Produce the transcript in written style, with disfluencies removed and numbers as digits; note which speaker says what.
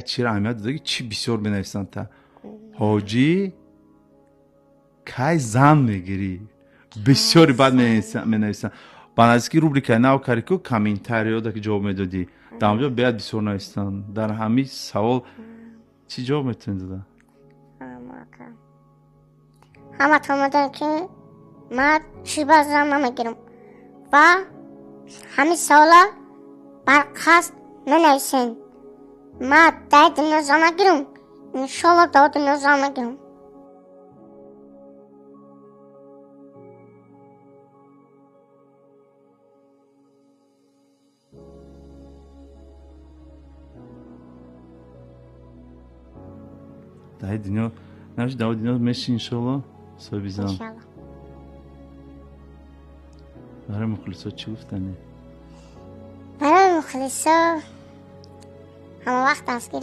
Speaker 1: چی اهمیت داده که چی بسیار بنویسن تا حاجی کی زن میگیری بسیاری بد مینویسن بنازکی روبریکای ناو کاریکو کامنتاریو دا که جواب میدادی در اونجا باید بسیار نویسن در همین سوال چی جواب میتونی دادن
Speaker 2: همه تمام که من شیبه زن نمیگیرم و همین سوالا برخواست ننویسین من در دنیا زن نگیرم انشالله در دنیا زن نگیرم
Speaker 1: در دنیا نمیشه در دنیا میشی انشالله صاحبی زن
Speaker 2: انشالله
Speaker 1: برای مخلصا چی گفتنی؟
Speaker 2: برای مخلصا همه وقت است که